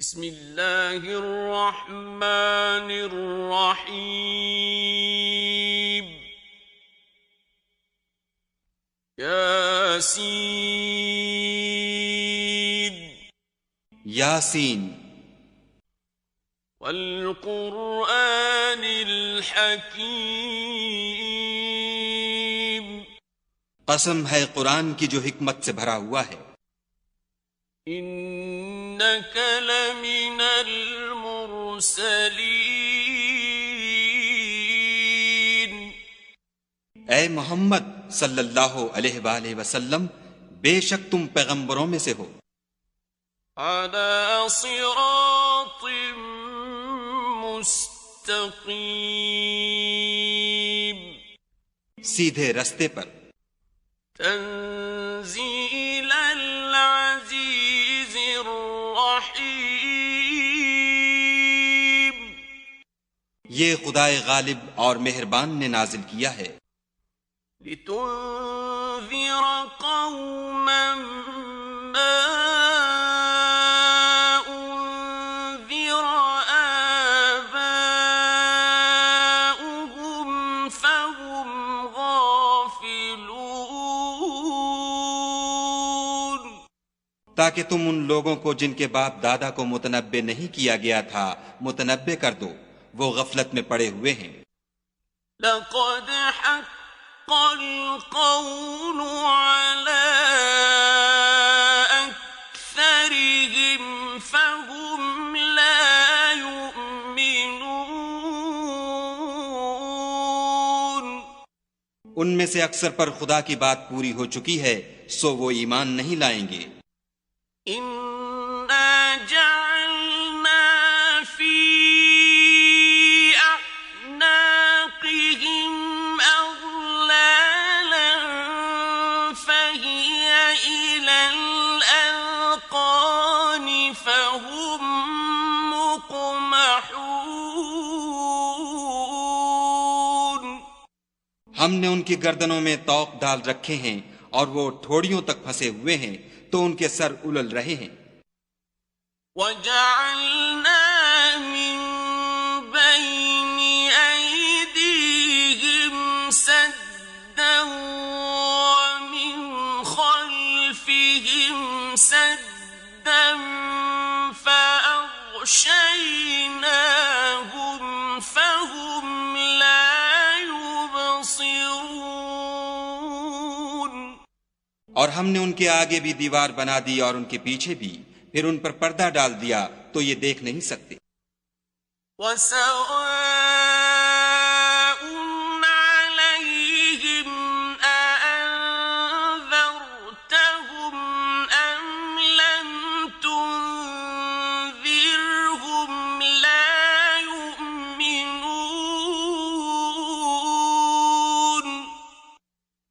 بسم اللہ الرحمن الرحیم یاسین یاسین والقرآن الحکیم قسم ہے قرآن کی جو حکمت سے بھرا ہوا ہے. انک لمن المرسلین اے محمد صلی اللہ علیہ وآلہ وسلم، بے شک تم پیغمبروں میں سے ہو. علی صراط مستقیم سیدھے رستے پر. تنزیل العزیز الرحیم یہ خدائے غالب اور مہربان نے نازل کیا ہے. لتنذر قوما ما انذر آباؤهم فهم غافلون تاکہ تم ان لوگوں کو جن کے باپ دادا کو متنبع نہیں کیا گیا تھا متنبع کر دو، وہ غفلت میں پڑے ہوئے ہیں. لقد حق القول على أكثرهم فهم لا يؤمنون ان میں سے اکثر پر خدا کی بات پوری ہو چکی ہے، سو وہ ایمان نہیں لائیں گے. إنا جعلنا في أعناقهم أغلالا فهي إلى الأذقان فهم مقمحون ہم نے ان کی گردنوں میں طوق ڈال رکھے ہیں اور وہ ٹھوڑیوں تک پھنسے ہوئے ہیں تو ان کے سر الل رہے ہیں. وَجَعَلْنَا مِن بَيْنِ أَيْدِيهِمْ سَدًّا وَمِنْ خَلْفِهِمْ سَدًّا فَأَغْشَيْنَاهُمْ فَهُمْ لَا يُبْصِرُونَ اور ہم نے ان کے آگے بھی دیوار بنا دی اور ان کے پیچھے بھی، پھر ان پر پردہ ڈال دیا تو یہ دیکھ نہیں سکتے. وَسَوَاءٌ عَلَيْهِمْ أَأَنذَرْتَهُمْ أَمْ لَمْ تُنذِرْهُمْ لَا يُؤْمِنُونَ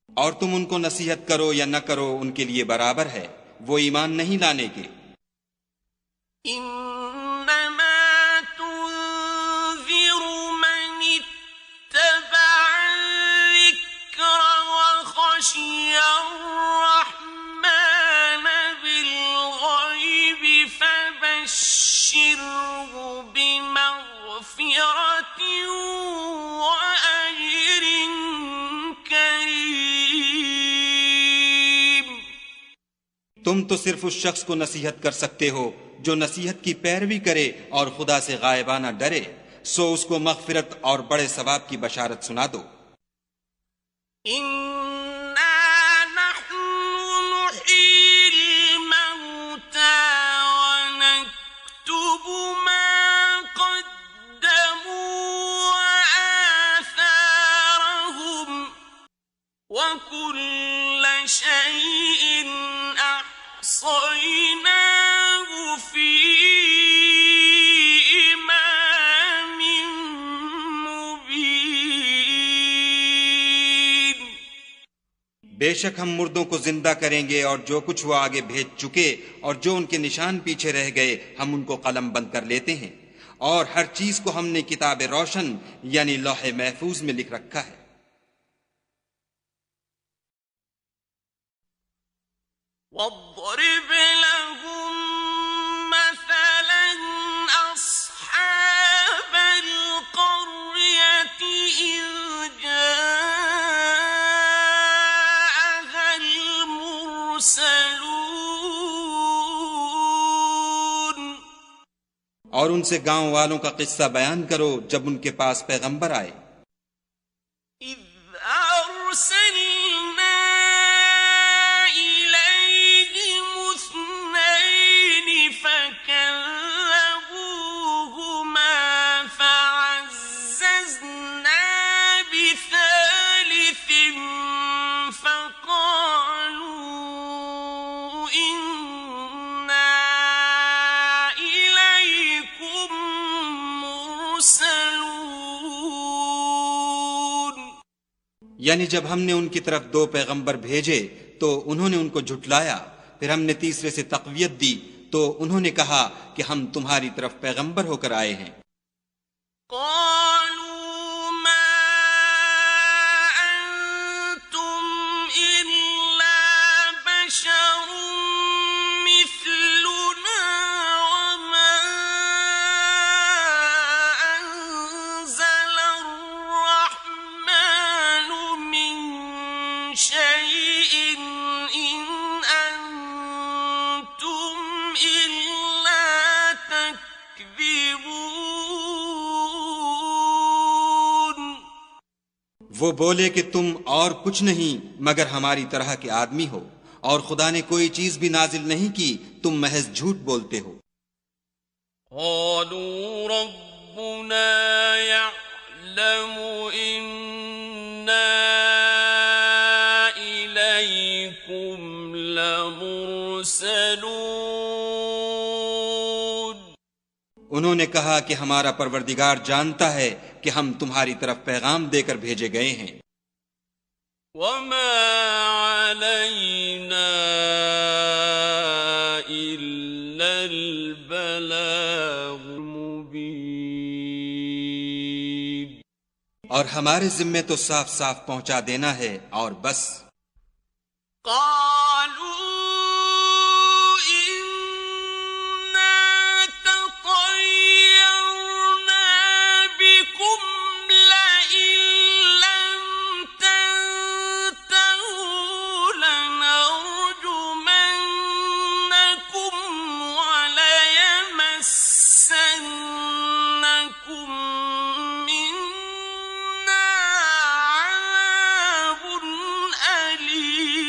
اور تم ان کو نصیحت کرو یا نہ کرو ان کے لیے برابر ہے، وہ ایمان نہیں لانے کے. إنما تنذر من اتبع الذكر وخشي الرحمن بالغيب فبشره بمغفرة وأجر كريم تم تو صرف اس شخص کو نصیحت کر سکتے ہو جو نصیحت کی پیروی کرے اور خدا سے غائبانہ ڈرے، سو اس کو مغفرت اور بڑے ثواب کی بشارت سنا دو. إنا نحن نحيي الموتى ونكتب ما قدموا وآثارهم وكل شيء أحصيناه في إمام مبين بے شک ہم مردوں کو زندہ کریں گے اور جو کچھ وہ آگے بھیج چکے اور جو ان کے نشان پیچھے رہ گئے ہم ان کو قلم بند کر لیتے ہیں، اور ہر چیز کو ہم نے کتاب روشن یعنی لوح محفوظ میں لکھ رکھا ہے. واضرب لهم مثلا اور ان سے گاؤں والوں کا قصہ بیان کرو جب ان کے پاس پیغمبر آئے. إذ أرسلنا إليهم اثنين فكذبوهما فعززنا بثالث فقالوا إنا إليكم مرسلون. یعنی جب ہم نے ان کی طرف 2 پیغمبر بھیجے تو انہوں نے ان کو جھٹلایا، پھر ہم نے تیسرے سے تقویت دی تو انہوں نے کہا کہ ہم تمہاری طرف پیغمبر ہو کر آئے ہیں. قالوا ما أنتم إلا بشر مثلنا وما أنزل الرحمن من شيء إن أنتم إلا تكذبون. وہ بولے کہ تم اور کچھ نہیں مگر ہماری طرح کے آدمی ہو، اور خدا نے کوئی چیز بھی نازل نہیں کی، تم محض جھوٹ بولتے ہو. قالوا ربنا يعلم إنا إليكم لمرسلون. انہوں نے کہا کہ ہمارا پروردگار جانتا ہے کہ ہم تمہاری طرف پیغام دے کر بھیجے گئے ہیں. وما علينا إلا البلاغ المبين. اور ہمارے ذمے تو صاف صاف پہنچا دینا ہے اور بس. قالوا إنا تطيرنا بكم لئن لم تنتهوا لنرجمنكم وليمسنكم منا عذاب أليم.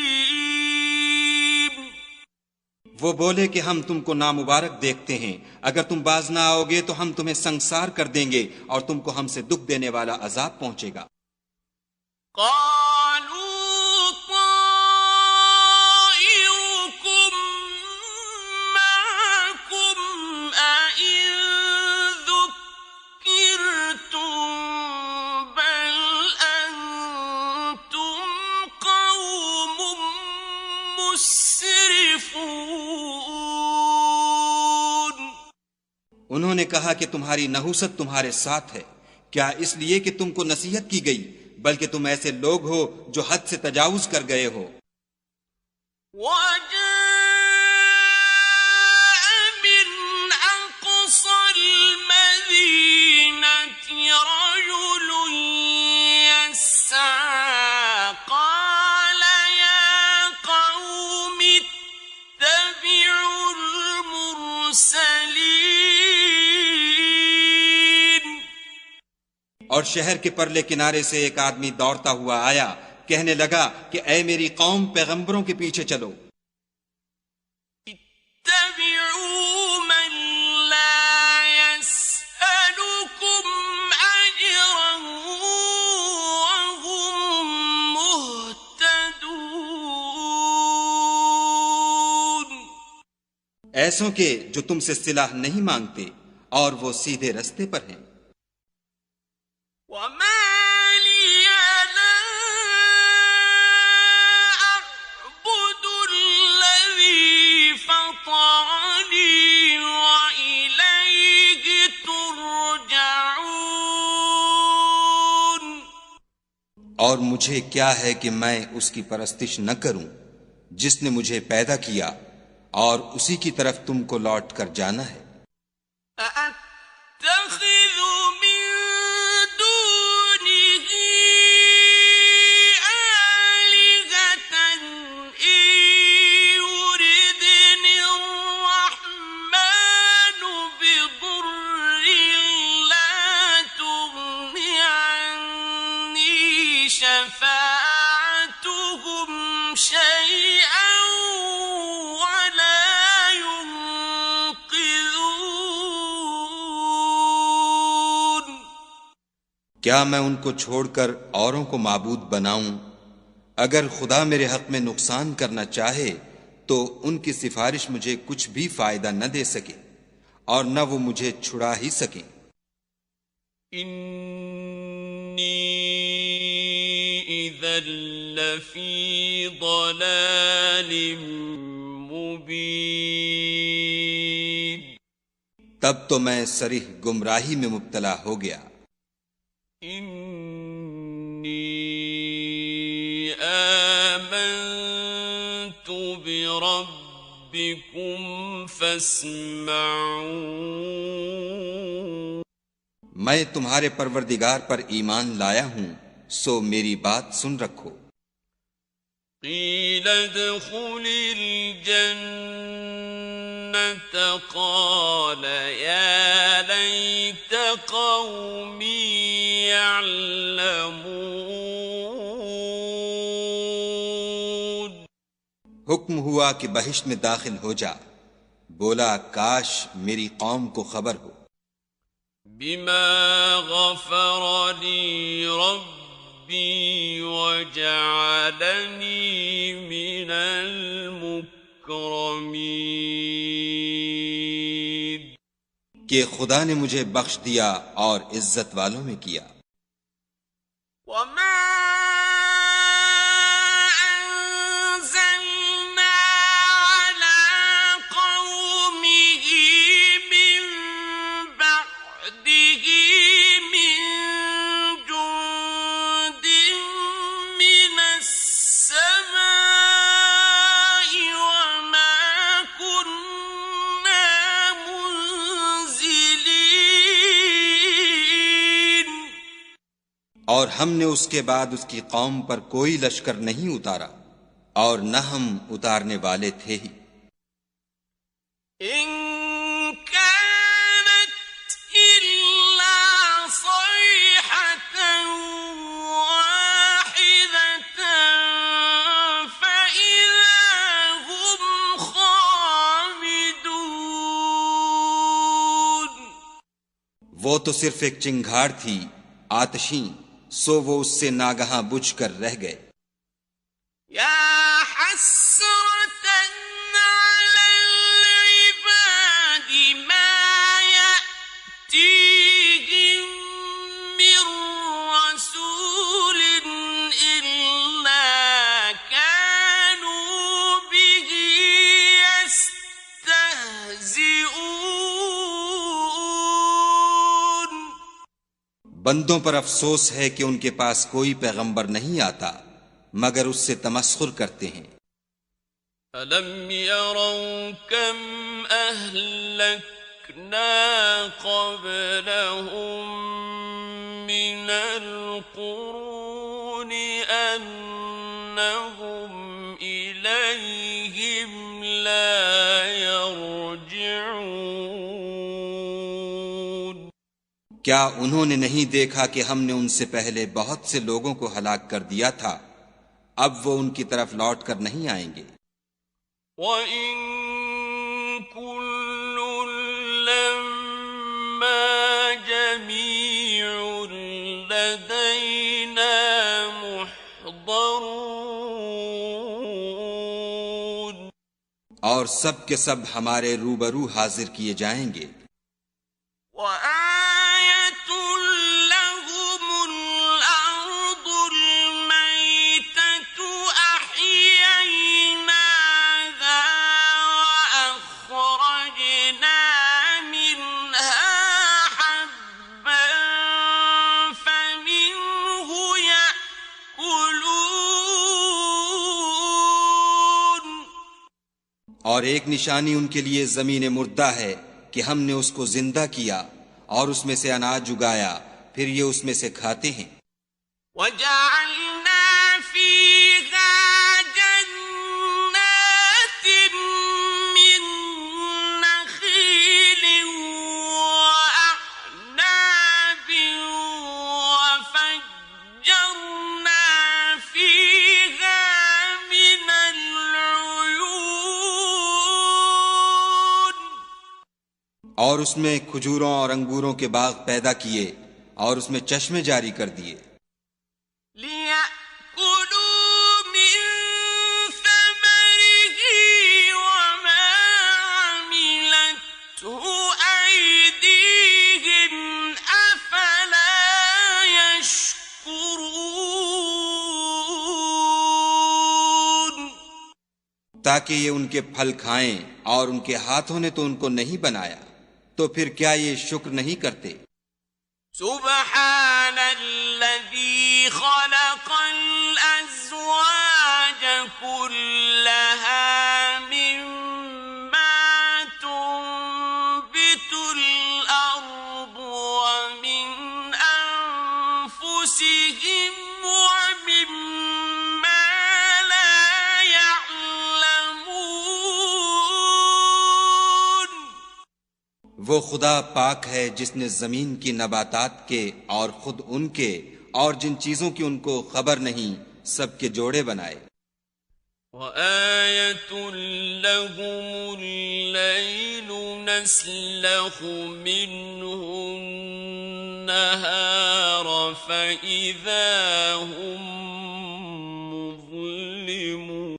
وہ بولے کہ ہم تم کو نامبارک دیکھتے ہیں، اگر تم باز نہ آؤ گے تو ہم تمہیں سنگسار کر دیں گے اور تم کو ہم سے دکھ دینے والا عذاب پہنچے گا. قالوا طائركم معكم أئن ذكرتم بل أنتم قوم مسرفون. انہوں نے کہا کہ تمہاری نحوست تمہارے ساتھ ہے، کیا اس لیے کہ تم کو نصیحت کی گئی، بلکہ تم ایسے لوگ ہو جو حد سے تجاوز کر گئے ہو. وجاء من أقصى المدينة رجل يسعى قال يا قوم اتبعوا المرسلين. اور شہر کے پرلے کنارے سے ایک آدمی دوڑتا ہوا آیا، کہنے لگا کہ اے میری قوم، پیغمبروں کے پیچھے چلو. اتبعوا من لا يسألكم أجرا وهم مهتدون. ایسوں کے جو تم سے صلاح نہیں مانگتے اور وہ سیدھے رستے پر ہیں. وما لي لا أعبد الذي فطرني وإليه ترجعون. اور مجھے کیا ہے کہ میں اس کی پرستش نہ کروں جس نے مجھے پیدا کیا، اور اسی کی طرف تم کو لوٹ کر جانا ہے. أأتخذ من دونه آلهة إن يردني الرحمن بضر کیا میں ان کو چھوڑ کر اوروں کو معبود بناؤں؟ اگر خدا میرے حق میں نقصان کرنا چاہے تو ان کی سفارش مجھے کچھ بھی فائدہ نہ دے سکے اور نہ وہ مجھے چھڑا ہی سکیں۔ انی اذا لفی ضلال مبین، تب تو میں صریح گمراہی میں مبتلا ہو گیا۔ انی آمنت بربکم فاسمعون، میں تمہارے پروردگار پر ایمان لایا ہوں، سو میری بات سن رکھو۔ قیل ادخل الجنة قال یا لیت قومی یعلمون، حکم ہوا کہ بہشت میں داخل ہو جا، بولا کاش میری قوم کو خبر ہو۔ بما غفر لی ربی وجعلنی من المکرمین، کہ خدا نے مجھے بخش دیا اور عزت والوں میں کیا۔ وما انزلنا على قومه من بعده من جند من السماء وما كنا منزلين، اور ہم نے اس کے بعد اس کی قوم پر کوئی لشکر نہیں اتارا اور نہ ہم اتارنے والے تھے ہی۔ إن كانت إلا صيحة واحدة فإذا هم خامدون، وہ تو صرف ایک چنگھاڑ تھی آتشیں، سو وہ اس سے ناگہاں بجھ کر رہ گئے۔ يا حسرة على العباد ما يأتيهم من رسول إلا كانوا به يستهزئون، بندوں پر افسوس ہے کہ ان کے پاس کوئی پیغمبر نہیں آتا مگر اس سے تمسخر کرتے ہیں۔ أَلَمْ يَرَوْا كَمْ أَهْلَكْنَا قَبْلَهُمْ مِنَ الْقُرُونِ أَنَّهُمْ إِلَيْهِمْ لَا يَرْجِعُونَ، کیا انہوں نے نہیں دیکھا کہ ہم نے ان سے پہلے بہت سے لوگوں کو ہلاک کر دیا تھا، اب وہ ان کی طرف لوٹ کر نہیں آئیں گے۔ وَإِن كُلٌّ لَّمَّا جَمِيعٌ لَّدَيْنَا مُحْضَرُونَ، اور سب کے سب ہمارے روبرو حاضر کیے جائیں گے۔ وَآيَةٌ لَّهُمُ الْأَرْضُ الْمَيْتَةُ أَحْيَيْنَاهَا وَأَخْرَجْنَا مِنْهَا حَبًّا فَمِنْهُ يَأْكُلُونَ، اور ایک نشانی ان کے لیے زمین مردہ ہے کہ ہم نے اس کو زندہ کیا اور اس میں سے اناج اگایا، پھر یہ اس میں سے کھاتے ہیں۔ وَجَعَلْنَا فِيهَا جَنَّاتٍ مِّن نَّخِيلٍ وَأَعْنَابٍ وَفَجَّرْنَا فِيهَا مِنَ الْعُيُونِ، اور اس میں کھجوروں اور انگوروں کے باغ پیدا کیے اور اس میں چشمے جاری کر دیے لِيَأْكُلُوا مِن ثَمَرِهِ وَمَا عَمِلَتْهُ أَيْدِيهِمْ أَفَلَا يَشْكُرُونَ تاکہ یہ ان کے پھل کھائیں، اور ان کے ہاتھوں نے تو ان کو نہیں بنایا، تو پھر کیا یہ شکر نہیں کرتے؟ سبحان الذي خلق الأزواج كلها مما تنبت الأرض ومن أنفسهم ومما لا يعلمون وہ خدا پاک ہے جس نے زمین کی نباتات کے اور خود ان کے اور جن چیزوں کی ان کو خبر نہیں سب کے جوڑے بنائے وَآيَةٌ لَهُمُ اللَّيْلُ نَسْلَخُ مِنْهُ النَّهَارَ فَإِذَا هُمْ مُظْلِمُونَ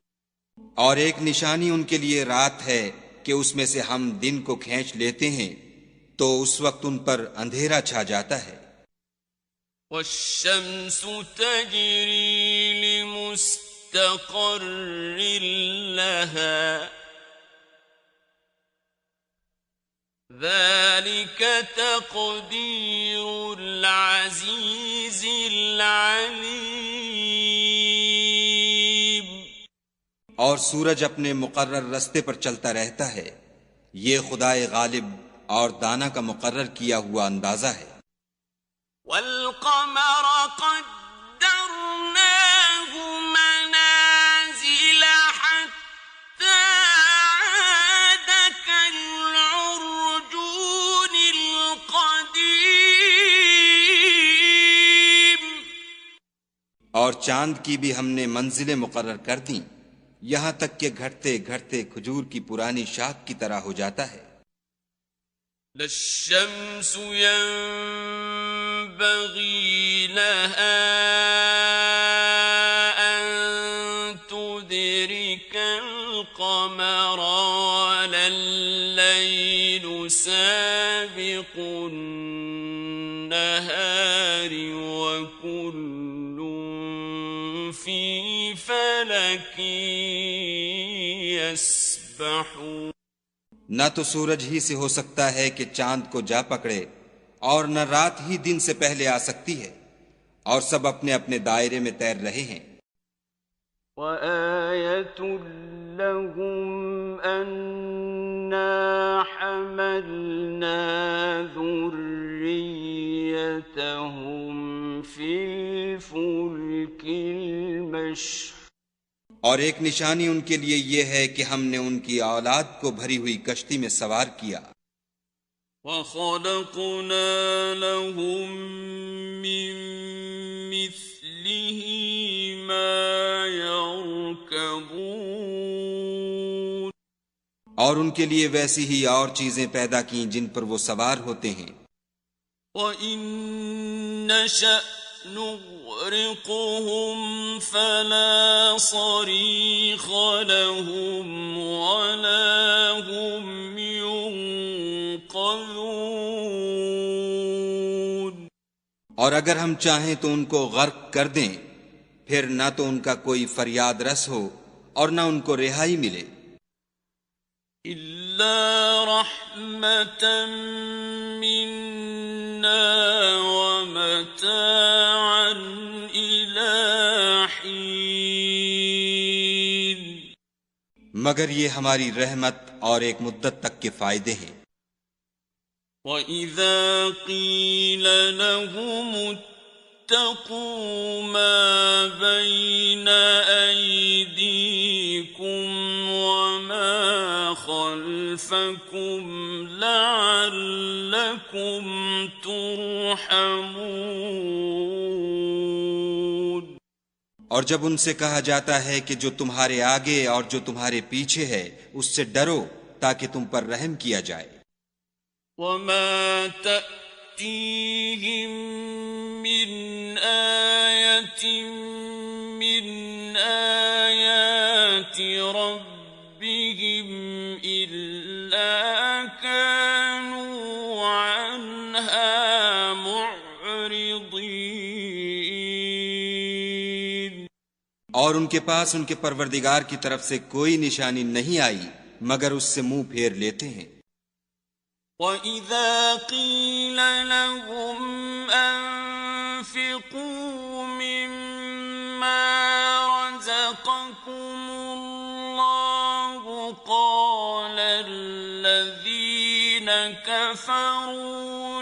اور ایک نشانی ان کے لیے رات ہے کہ اس میں سے ہم دن کو کھینچ لیتے ہیں تو اس وقت ان پر اندھیرا چھا جاتا ہے وَالشَّمْسُ تَجْرِي لِمُسْتَقَرٍّ لَهَا ذَلِكَ تَقْدِيرُ الْعَزِيزِ الْعَلِيمِ اور سورج اپنے مقرر رستے پر چلتا رہتا ہے، یہ خدائے غالب اور دانا کا مقرر کیا ہوا اندازہ ہے وَالْقَمَرَ قَدَّرْنَاهُ مَنَازِلَ حَتَّى عَادَ كَالْعُرْجُونِ الْقَدِيمِ اور چاند کی بھی ہم نے منزلیں مقرر کر دیں یہاں تک کہ گھٹتے گھٹتے کھجور کی پرانی شاخ کی طرح ہو جاتا ہے لَلشَّمْسُ يَنبَغِي لَهَا أَن تُدْرِكَ الْقَمَرَ وَلَا اللَّيْلُ سَابِقُ النَّهَارِ وَكُلٌّ فِي فَلَكٍ يَسْبَحُونَ نہ تو سورج ہی سے ہو سکتا ہے کہ چاند کو جا پکڑے اور نہ رات ہی دن سے پہلے آ سکتی ہے، اور سب اپنے اپنے دائرے میں تیر رہے ہیں وَآيَةٌ لَهُمْ أَنَّا حَمَلْنَا ذُرِّيَّتَهُمْ فِي الْفُلْكِ الْمَشْحُونِ اور ایک نشانی ان کے لیے یہ ہے کہ ہم نے ان کی اولاد کو بھری ہوئی کشتی میں سوار کیا وَخَلَقْنَا لَهُم مِّن مِّثْلِهِ مَا يَرْكَبُونَ اور ان کے لیے ویسی ہی اور چیزیں پیدا کیں جن پر وہ سوار ہوتے ہیں وَإِن نَّشَأْ نُغْرِقْهُمْ فَلَا صَرِيخَ لَهُمْ وَلَا هُمْ يُنقَذُونَ اور اگر ہم چاہیں تو ان کو غرق کر دیں پھر نہ تو ان کا کوئی فریاد رس ہو اور نہ ان کو رہائی ملے إِلَّا رَحْمَةً مِّنَّا وَمَتَاعًا إِلَىٰ حِينٍ مگر یہ ہماری رحمت اور ایک مدت تک کے فائدے ہیں وَإِذَا قِيلَ لَهُمُ اتَّقُوا مَا بَيْنَ أَيْدِيكُمْ وَمَا خَلْفَكُمْ لَعَلَّكُمْ تُرْحَمُونَ اور جب ان سے کہا جاتا ہے کہ جو تمہارے آگے اور جو تمہارے پیچھے ہے اس سے ڈرو تاکہ تم پر رحم کیا جائے وَمَا تَأْتِيهِم تأتيهم من آية من آيات ربهم إلا كانوا عنها معرضين۔ اور ان کے پاس ان کے پروردگار کی طرف سے کوئی نشانی نہیں آئی مگر اس سے منہ پھیر لیتے ہیں۔ وَإِذَا قِيلَ لَهُمْ أَنفِقُوا مِمَّا رَزَقَكُمُ اللَّهُ قَالَ الَّذِينَ كَفَرُوا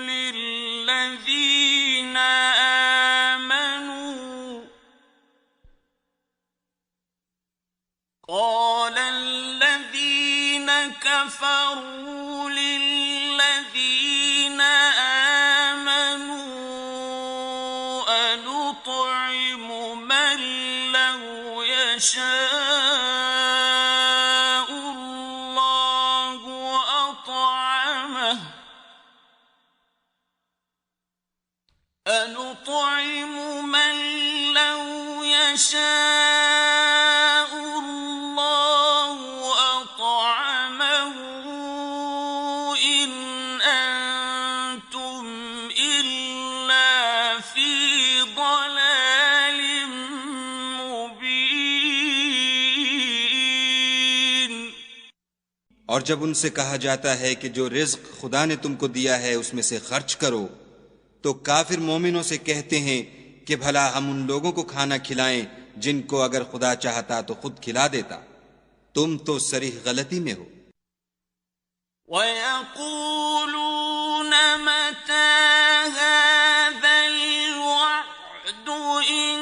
لِلَّذِينَ آمَنُوا أَنُطْعِمُ مَن لَّوْ يَشَاءُ اللَّهُ أَطْعَمَهُ أَنُطْعِمُ مَن لَّوْ يَشَاءُ اللَّهُ أَطْعَمَهُ إِنْ أَنتُمْ إِلَّا فِي ضَلَالٍ مُبِينٍ۔ اور جب ان سے کہا جاتا ہے کہ جو رزق خدا نے تم کو دیا ہے اس میں سے خرچ کرو، تو کافر مومنوں سے کہتے ہیں کہ بھلا ہم ان لوگوں کو کھانا کھلائیں جن کو اگر خدا چاہتا تو خود کھلا دیتا، تم تو صریح غلطی میں ہو۔ وَيَقُولُونَ مَتَى هَذَا الْوَعْدُ إِن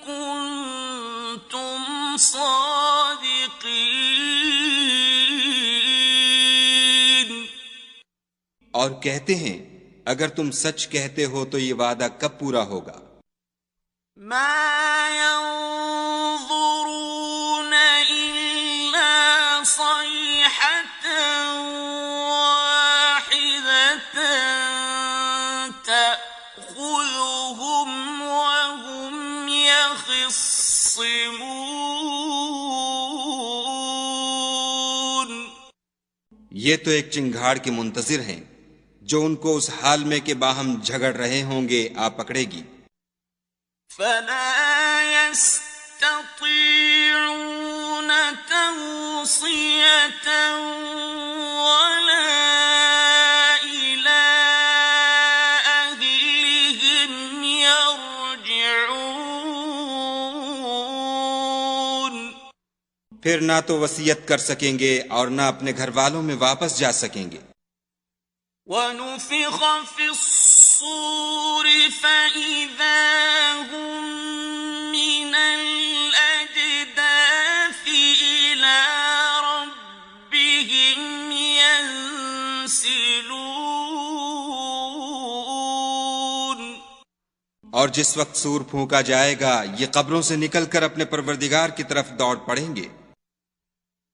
كُنتُمْ صَادِقِينَ۔ اور کہتے ہیں اگر تم سچ کہتے ہو تو یہ وعدہ کب پورا ہوگا؟ مَا يَنظُرُونَ إِلَّا صَيْحَةً وَاحِدَةً تَأْخُذُهُمْ وَهُمْ يَخِصِّمُونَ۔ یہ تو ایک چنگھاڑ کے منتظر ہیں جو ان کو اس حال میں کہ باہم جھگڑ رہے ہوں گے آ پکڑے گی۔ فَلَا يَسْتَطِيعُونَ تَوْصِيَةً وَلَا إِلَىٰ أَهْلِهِمْ يَرْجِعُونَ۔ پھر نہ تو وصیت کر سکیں گے اور نہ اپنے گھر والوں میں واپس جا سکیں گے۔ وَنُفِخَ فِي الصُّورِ فَإِذَا هُم مِّنَ الْأَجْدَاثِ إِلَىٰ رَبِّهِمْ يَنسِلُونَ۔ اور جس وقت سور پھونکا جائے گا یہ قبروں سے نکل کر اپنے پروردگار کی طرف دوڑ پڑیں گے۔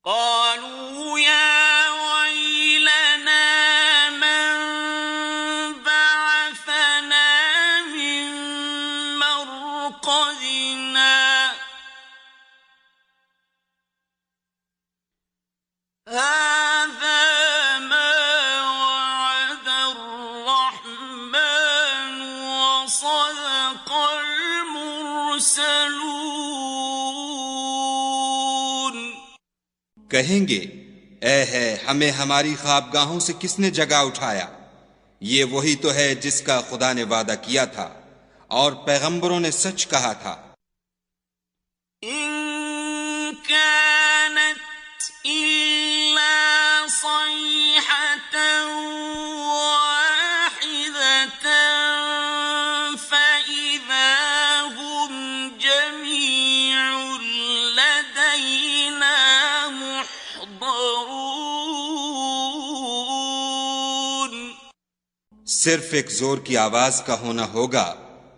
قَالُوا يَا وَيْلَنَا هَٰذَا مَا وَعَدَ الرَّحْمَٰنُ وَصَدَقَ الْمُرْسَلُونَ۔ کہیں گے اے ہے ہمیں ہماری خوابگاہوں سے کس نے جگا اٹھایا، یہ وہی تو ہے جس کا خدا نے وعدہ کیا تھا اور پیغمبروں نے سچ کہا تھا۔ إِن كَانَتْ إِلَّا صَيْحَةً وَاحِدَةً فَإِذَا هُمْ جَمِيعٌ لَّدَيْنَا مُحْضَرُونَ۔ صرف ایک زور کی آواز کا ہونا ہوگا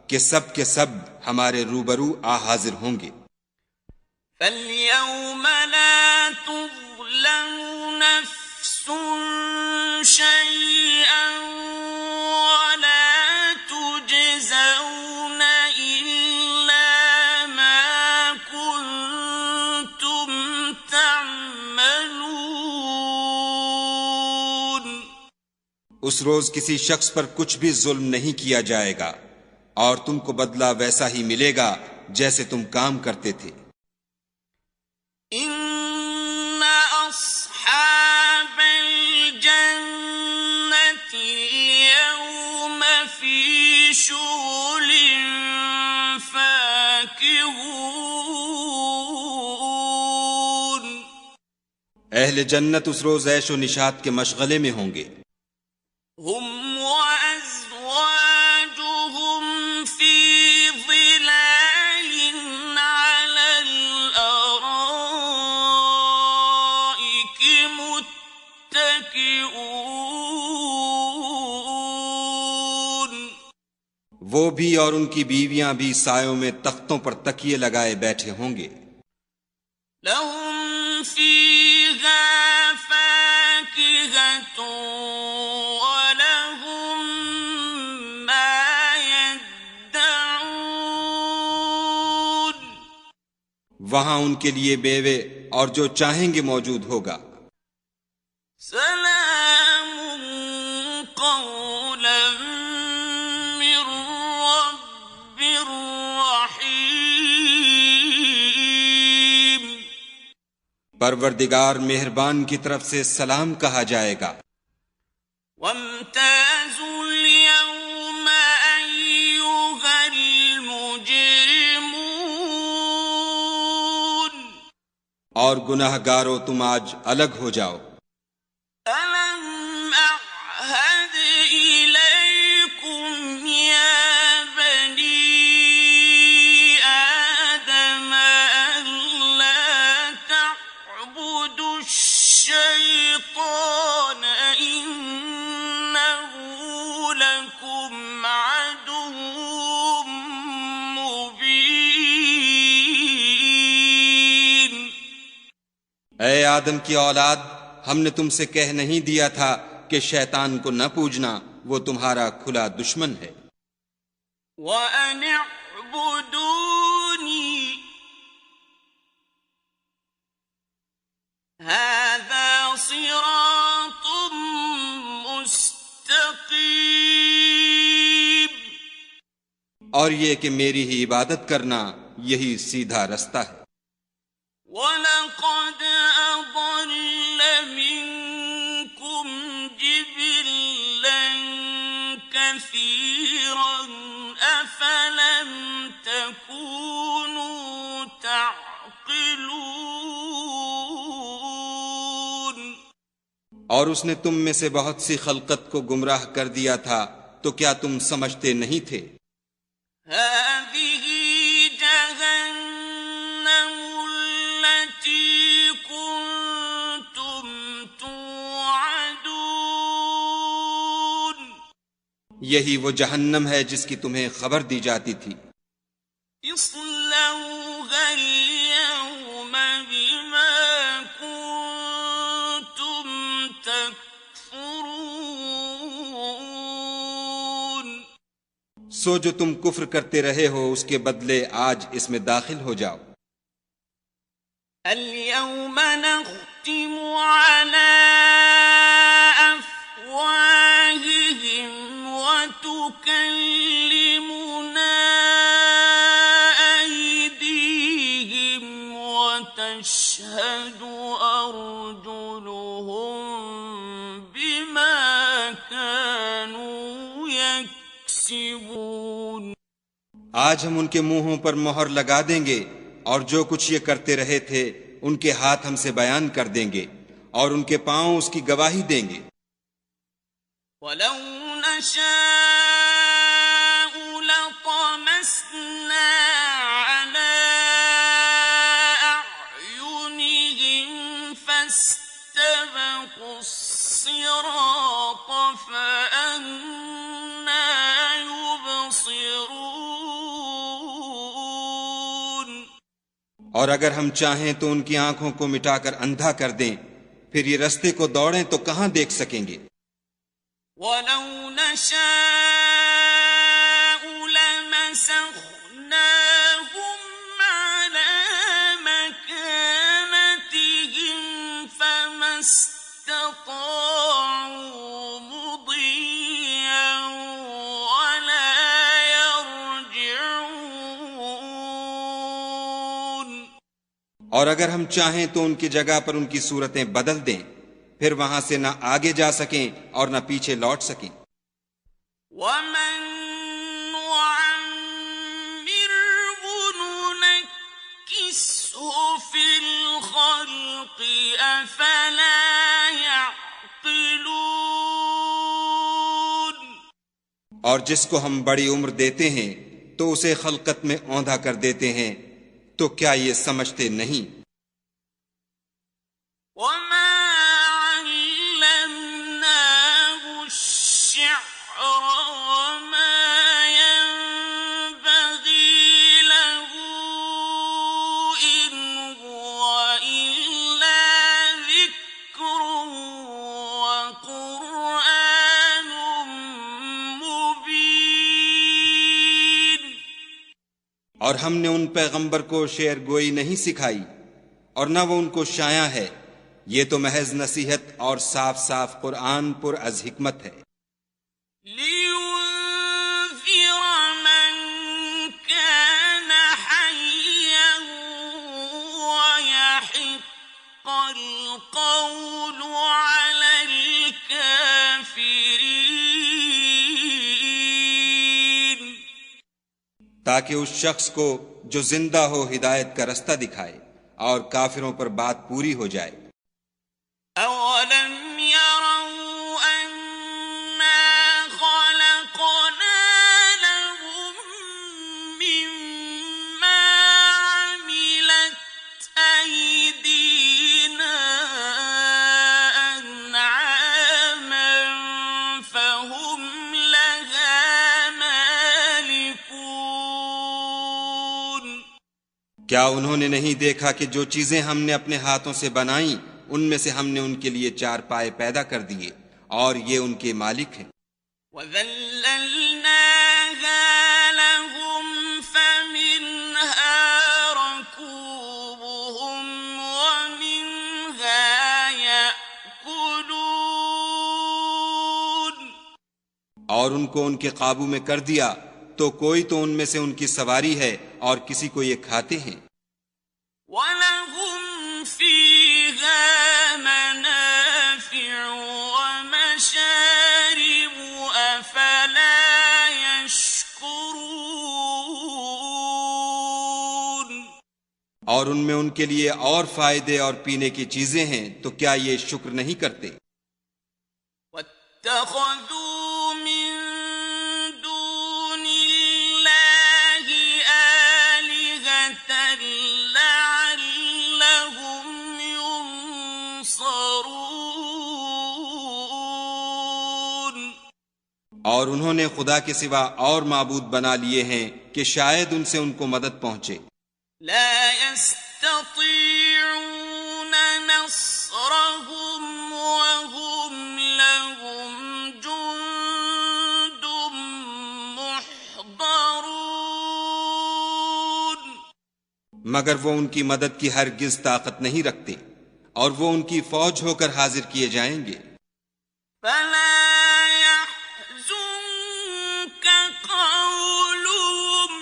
کہ سب کے سب ہمارے روبرو آ حاضر ہوں گے۔ فَالْيَوْمَ لَا تُظْلَمُ نَفْسٌ شَيْئًا اس روز کسی شخص پر کچھ بھی ظلم نہیں کیا جائے گا اور تم کو بدلہ ویسا ہی ملے گا جیسے تم کام کرتے تھے۔ إن أصحاب الجنة اليوم في شغل فاكهون۔ اہل جنت اس روز عیش و نشاط کے مشغلے میں ہوں گے۔ هم وأزواجهم في ظلال على الأرائك متكئون۔ وہ بھی اور ان کی بیویاں بھی سایوں میں تختوں پر تکیے لگائے بیٹھے ہوں گے۔ لهم فيها فاكهة ولهم ما يدعون۔ وہاں ان کے لیے بیوے اور جو چاہیں گے موجود ہوگا۔ سلام قولا من رب رحيم۔ پروردگار مہربان کی طرف سے سلام کہا جائے گا۔ وامتازوا اليوم أيها المجرمون۔ اور گناہ گارو تم آج الگ ہو جاؤ۔ ألم أعهد إليكم يا بني آدم ألا تعبدوا الشيطان إنه لكم عدو مبين۔ اے آدم کی اولاد، ہم نے تم سے کہہ نہیں دیا تھا کہ شیطان کو نہ پوجنا، وہ تمہارا کھلا دشمن ہے۔ وَأَنِ اعْبُدُونِي هَذَا صِرَاطٌ مُسْتَقِيمٌ۔ اور یہ کہ میری ہی عبادت کرنا یہی سیدھا رستہ ہے۔ وَلَقَدْ أَضَلَّ مِنكُمْ جِبِلًّا كَثِيرًا أَفَلَمْ تَكُونُوا تَعْقِلُونَ۔ اور اس نے تم میں سے بہت سی خلقت کو گمراہ کر دیا تھا، تو کیا تم سمجھتے نہیں تھے؟ هذه جهنم التي كنتم توعدون۔ یہی وہ جہنم ہے جس کی تمہیں خبر دی جاتی تھی۔ اصلوها اليوم بما كنتم تكفرون۔ سو جو تم کفر کرتے رہے ہو اس کے بدلے آج اس میں داخل ہو جاؤ۔ اليوم نختم على أفواههم وتكلمنا أيديهم وتشهد أرجلهم بما كانوا يكسبون۔ آج ہم ان کے منہوں پر مہر لگا دیں گے اور جو کچھ یہ کرتے رہے تھے ان کے ہاتھ ہم سے بیان کر دیں گے اور ان کے پاؤں اس کی گواہی دیں گے۔ وَلَوْ نَشَاءُ لَطَمَسْنَا عَلَىٰ أَعْيُنِهِمْ فَاسْتَبَقُوا الصِّرَاطَ فَأَنَّىٰ يُبْصِرُونَ۔ اور اگر ہم چاہیں تو ان کی آنکھوں کو مٹا کر اندھا کر دیں، پھر یہ رستے کو دوڑیں تو کہاں دیکھ سکیں گے۔ وَلَوْ نَشَاءُ لَمَسَخْنَاهُمْ عَلَىٰ مَكَانَتِهِمْ فَمَا اسْتَطَاعُوا مُضِيًّا۔ اور اگر ہم چاہیں تو ان کی جگہ پر ان کی صورتیں بدل دیں، پھر وہاں سے نہ آگے جا سکیں اور نہ پیچھے لوٹ سکیں۔ وَمَن نُّعَمِّرْهُ نُنَكِّسْهُ فِي الْخَلْقِ أَفَلَا يَعْقِلُونَ۔ اور جس کو ہم بڑی عمر دیتے ہیں تو اسے خلقت میں اوندھا کر دیتے ہیں، تو کیا یہ سمجھتے نہیں؟ وَمَا عَلَّمْنَاهُ الشِّعْرَ وَمَا يَنبَغِي لَهُ إِنْ هُوَ إِلَّا ذِكْرٌ وَقُرْآنٌ مُبِينٌ۔ اور ہم نے ان پیغمبر کو شعر گوئی نہیں سکھائی اور نہ وہ ان کو شایع ہے، یہ تو محض نصیحت اور صاف صاف قرآن پر از حکمت ہے۔ لِيُنذِرَ مَن كَانَ حَيًّا وَيَحِقَّ الْقَوْلُ عَلَى الْكَافِرِينَ۔ تاکہ اس شخص کو جو زندہ ہو ہدایت کا رستہ دکھائے اور کافروں پر بات پوری ہو جائے۔ أَوَلَمْ يَرَوْا أَنَّا خَلَقْنَا لَهُم مِّمَّا عَمِلَتْ أَيْدِينَا أَنْعَامًا فَهُمْ لَهَا مَالِكُونَ۔ کیا انہوں نے نہیں دیکھا کہ جو چیزیں ہم نے اپنے ہاتھوں سے بنائیں ان میں سے ہم نے ان کے لیے چار پائے پیدا کر دیے اور یہ ان کے مالک ہیں۔ وَذَلَّلْنَاهَا لَهُمْ فَمِنْهَا رَكُوبُهُمْ وَمِنْهَا يَأْكُلُونَ۔ اور ان کو ان کے قابو میں کر دیا تو کوئی تو ان میں سے ان کی سواری ہے اور کسی کو یہ کھاتے ہیں۔ وَلَهُمْ فِيهَا مَنَافِعُ وَمَشَارِبُ أَفَلَا يَشْكُرُونَ۔ اور ان میں ان کے لیے اور فائدے اور پینے کی چیزیں ہیں، تو کیا یہ شکر نہیں کرتے؟ وَاتَّخَذُوا مِن دُونِ اللَّهِ آلِهَةً لَّعَلَّهُمْ يُنصَرُونَ۔ اور انہوں نے خدا کے سوا اور معبود بنا لیے ہیں کہ شاید ان سے ان کو مدد پہنچے۔ لا يستطيعون نصرهم وهم لهم جند محضرون۔ مگر وہ ان کی مدد کی ہرگز طاقت نہیں رکھتے اور وہ ان کی فوج ہو کر حاضر کیے جائیں گے۔ فلا يحزنك قولهم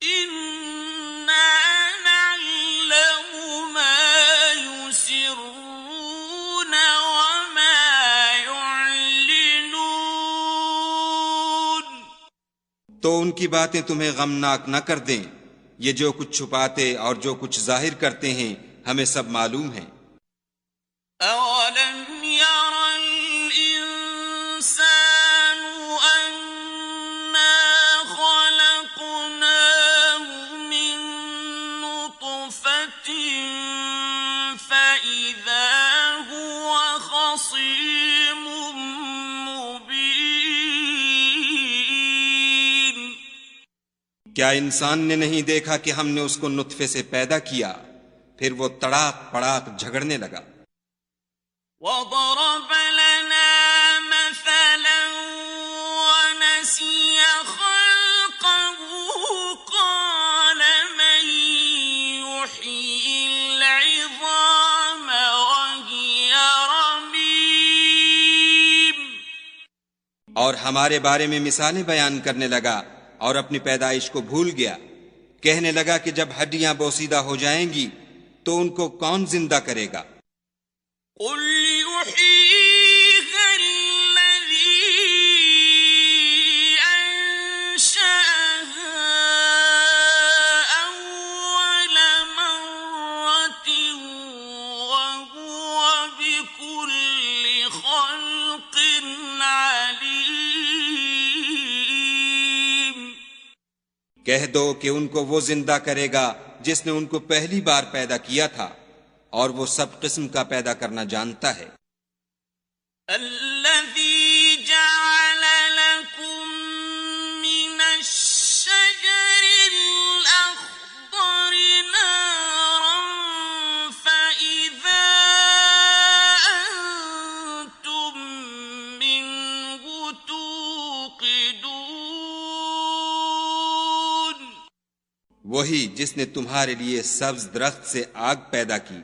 إنا نعلم ما يسرون وما يعلنون۔ تو ان کی باتیں تمہیں غمناک نہ کر دیں، یہ جو کچھ چھپاتے اور جو کچھ ظاہر کرتے ہیں ہمیں سب معلوم ہے۔ أَوَلَمْ يَرَ الْإِنسَانُ أَنَّا خَلَقْنَاهُ مِن نُّطْفَةٍ فَإِذَا هُوَ خَصِيمٌ مُّبِينٌ۔ کیا انسان نے نہیں دیکھا کہ ہم نے اس کو نطفے سے پیدا کیا، پھر وہ تڑاک پڑاک جھگڑنے لگا۔ وَضَرَبَ لَنَا مَثَلًا وَنَسِيَ خَلْقَهُ قَالَ مَن يُحْيِي الْعِظَامَ وَهِيَ رَمِيمٌ۔ اور ہمارے بارے میں مثالیں بیان کرنے لگا اور اپنی پیدائش کو بھول گیا. کہنے لگا کہ جب ہڈیاں بوسیدہ ہو جائیں گی تو ان کو کون زندہ کرے گا؟ قل يحييها الذي أنشأها أول مرة وهو بكل خلق عليم. کہہ دو کہ ان کو وہ زندہ کرے گا جس نے ان کو پہلی بار پیدا کیا تھا، اور وہ سب قسم کا پیدا کرنا جانتا ہے. الذي جعل لكم من الشجر الأخضر نارا فإذا أنتم منه توقدون. وہی جس نے تمہارے لیے سبز درخت سے آگ پیدا کی،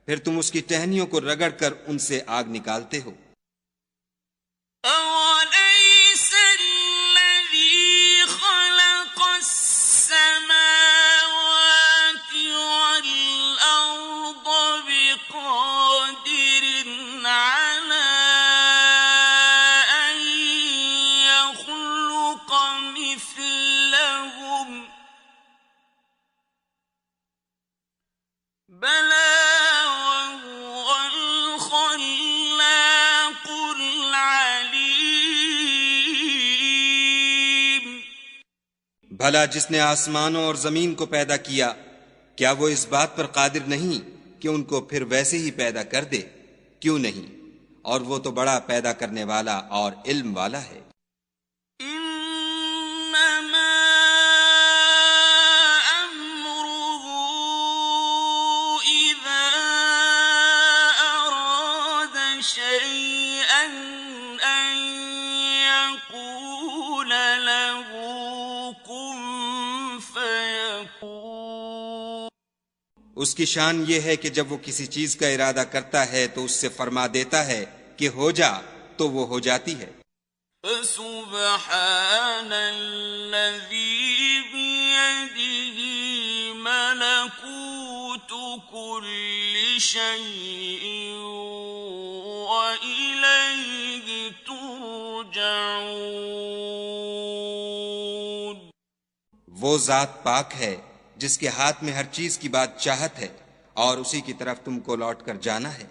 پھر تم اس کی ٹہنیوں کو رگڑ کر ان سے آگ نکالتے ہو. أَوَلَيْسَ الَّذِي خَلَقَ السَّمَاوَاتِ وَالْأَرْضَ بِقَادِرٍ عَلَىٰ أَن يَخْلُقَ مِثْلَهُم ۚ بَلَىٰ وَهُوَ الْخَلَّاقُ الْعَلِيمُ. بھلا جس نے آسمانوں اور زمین کو پیدا کیا، کیا وہ اس بات پر قادر نہیں کہ ان کو پھر ویسے ہی پیدا کر دے؟ کیوں نہیں، اور وہ تو بڑا پیدا کرنے والا اور علم والا ہے. إنما أمره إذا أراد شيئا أن يقول له كن فيكون. اس کی شان یہ ہے کہ جب وہ کسی چیز کا ارادہ کرتا ہے تو اس سے فرما دیتا ہے کہ ہو جا، تو وہ ہو جاتی ہے. فسبحان الذي بيده ملكوت كل شيء وإليه ترجعون. وہ ذات پاک ہے جس کے ہاتھ میں ہر چیز کی بادشاہت ہے، اور اسی کی طرف تم کو لوٹ کر جانا ہے.